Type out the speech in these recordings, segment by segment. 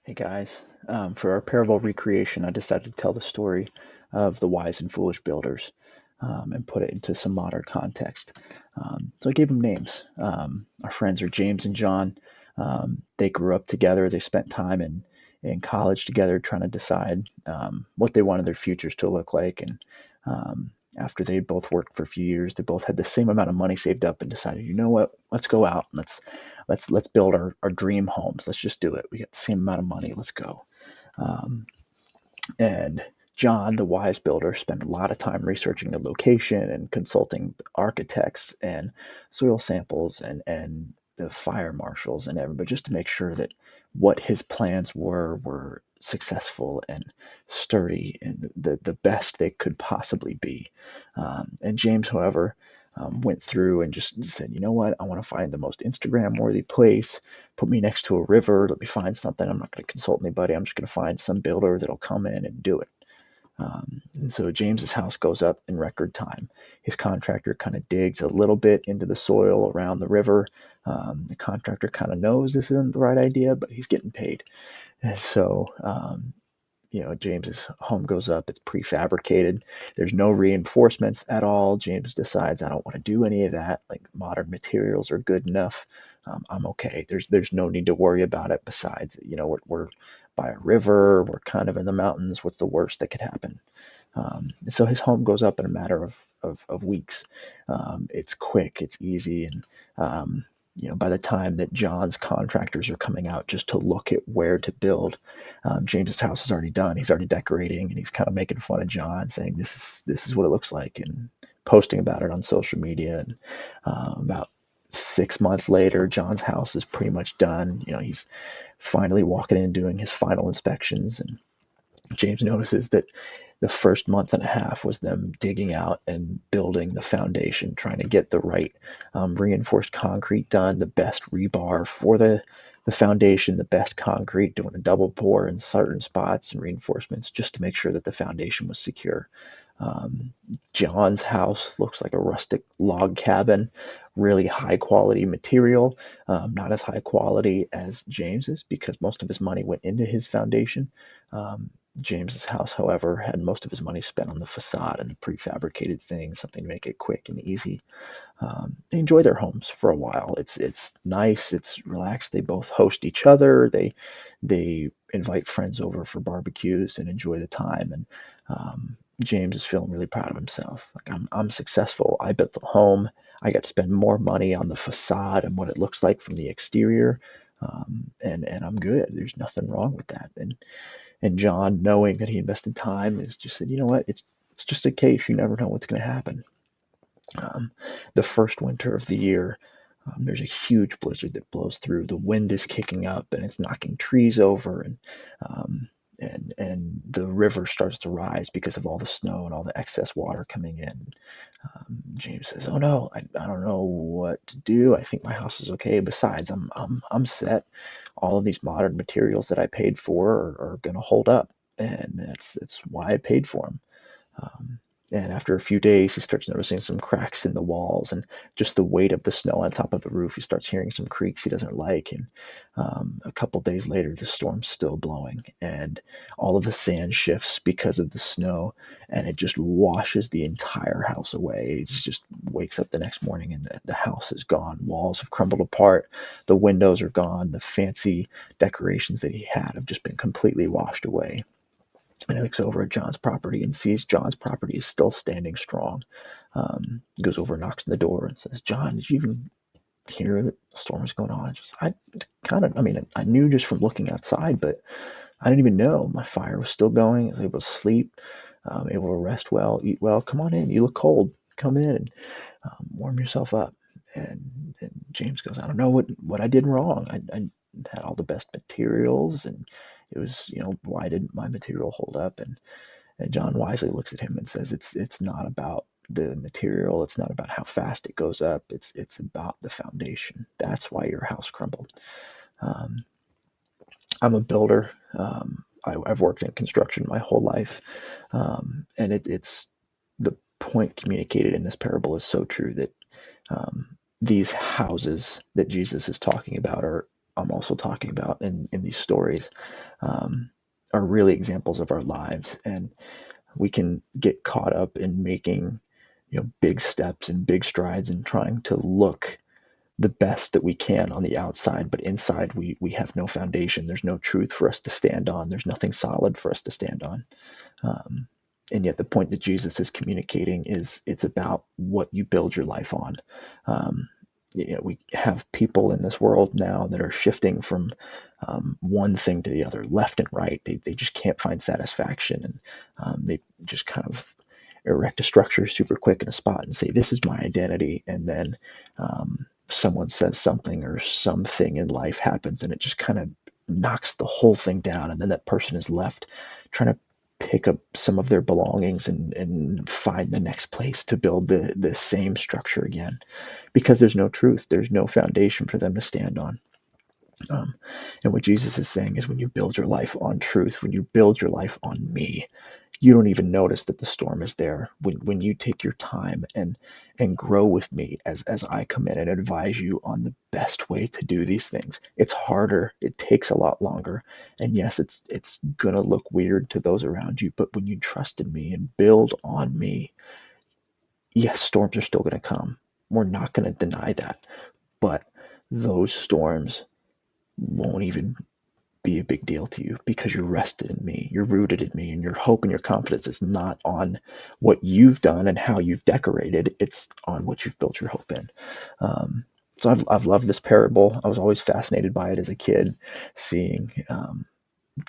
Hey guys, for our parable recreation, I decided to tell the story of the wise and foolish builders and put it into some modern context. So I gave them names. Our friends are James and John. They grew up together. They spent time in college together trying to decide what they wanted their futures to look like. And after they both worked for a few years, they both had the same amount of money saved up and decided, you know what, let's go out and let's build our dream homes. Let's just do it. We got the same amount of money. Let's go. Um, and John, the wise builder, spent a lot of time researching the location and consulting architects and soil samples and the fire marshals and everybody just to make sure that what his plans were successful and sturdy and the best they could possibly be. And James, however, went through and just said, you know what, I want to find the most Instagram worthy place. Put me next to a river. Let me find something. I'm not going to consult anybody. I'm just going to find some builder that'll come in and do it. And so James's house goes up in record time. His contractor kind of digs a little bit into the soil around the river. The contractor kind of knows this isn't the right idea, but he's getting paid. And so James's home goes up. It's prefabricated. There's no reinforcements at all. James decides I don't want to do any of that. Like modern materials are good enough. I'm okay. There's no need to worry about it. Besides, we're by a river. We're kind of in the mountains. What's the worst that could happen? So his home goes up in a matter of weeks. It's quick. It's easy, and by the time that John's contractors are coming out just to look at where to build, James's house is already done. He's already decorating, and he's kind of making fun of John, saying this is what it looks like, and posting about it on social media. And about 6 months later, John's house is pretty much done. He's finally walking in, doing his final inspections, and James notices that the first month and a half was them digging out and building the foundation, trying to get the right reinforced concrete done, the best rebar for the foundation, the best concrete, doing a double pour in certain spots and reinforcements just to make sure that the foundation was secure. Um, John's house looks like a rustic log cabin, really high quality material, not as high quality as James's because most of his money went into his foundation. Um, James's house, however, had most of his money spent on the facade and the prefabricated things, something to make it quick and easy. They enjoy their homes for a while. It's nice. It's relaxed. They both host each other. They invite friends over for barbecues and enjoy the time. And James is feeling really proud of himself. Like I'm successful. I built the home. I got to spend more money on the facade and what it looks like from the exterior. And I'm good. There's nothing wrong with that. And John, knowing that he invested time, is just said, you know what? It's just a case. You never know what's going to happen. Um, the first winter of the year, there's a huge blizzard that blows through. The wind is kicking up and it's knocking trees over, um, and the river starts to rise because of all the snow and all the excess water coming in. James says, "Oh no, I don't know what to do. I think my house is okay. Besides, I'm set. All of these modern materials that I paid for are going to hold up, and that's why I paid for them." Um, and after a few days, he starts noticing some cracks in the walls and just the weight of the snow on top of the roof. He starts hearing some creaks he doesn't like. And a couple days later, the storm's still blowing, and all of the sand shifts because of the snow, and it just washes the entire house away. It just wakes up the next morning, and the house is gone. Walls have crumbled apart. The windows are gone. The fancy decorations that he had have just been completely washed away. And he looks over at John's property and sees John's property is still standing strong. He goes over, knocks on the door, and says, "John, did you even hear that the storm was going on?" I mean, I knew just from looking outside, but I didn't even know my fire was still going. I was able to sleep, able to rest well, eat well. Come on in. You look cold. Come in and warm yourself up. And James goes, "I don't know what I did wrong. I had all the best materials, and it was, why didn't my material hold up?" And John wisely looks at him and says, "It's not about the material. It's not about how fast it goes up. It's about the foundation. That's why your house crumbled." Um, I'm a builder. I've worked in construction my whole life, and it's the point communicated in this parable is so true that these houses that Jesus is talking about are I'm also talking about in these stories um, are really examples of our lives. And we can get caught up in making, big steps and big strides and trying to look the best that we can on the outside, but inside we have no foundation. There's no truth for us to stand on. There's nothing solid for us to stand on. Um, and yet the point that Jesus is communicating is it's about what you build your life on. Um, we have people in this world now that are shifting from one thing to the other, left and right. They just can't find satisfaction, and they just kind of erect a structure super quick in a spot and say, "This is my identity," and then someone says something or something in life happens, and it just kind of knocks the whole thing down, and then that person is left trying to pick up some of their belongings and find the next place to build the same structure again, because there's no truth, there's no foundation for them to stand on. um, and what Jesus is saying is, when you build your life on truth, when you build your life on me, you don't even notice that the storm is there. When you take your time and grow with me as I come in and advise you on the best way to do these things. It's harder, it takes a lot longer, and yes, it's gonna look weird to those around you, but when you trust in me and build on me, yes, storms are still gonna come. We're not gonna deny that, but those storms won't even be a big deal to you, because you're rested in me, you're rooted in me, and your hope and your confidence is not on what you've done and how you've decorated, it's on what you've built your hope in. So I've loved this parable. I was always fascinated by it as a kid, seeing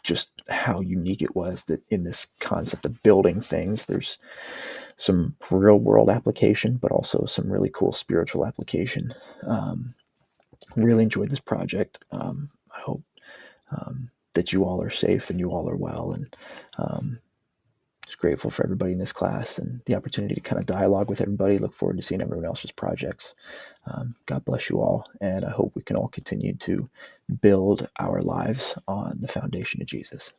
just how unique it was that in this concept of building things, there's some real world application, but also some really cool spiritual application. Really enjoyed this project. I hope that you all are safe and you all are well. And um, just grateful for everybody in this class and the opportunity to kind of dialogue with everybody. Look forward to seeing everyone else's projects. God bless you all. And I hope we can all continue to build our lives on the foundation of Jesus.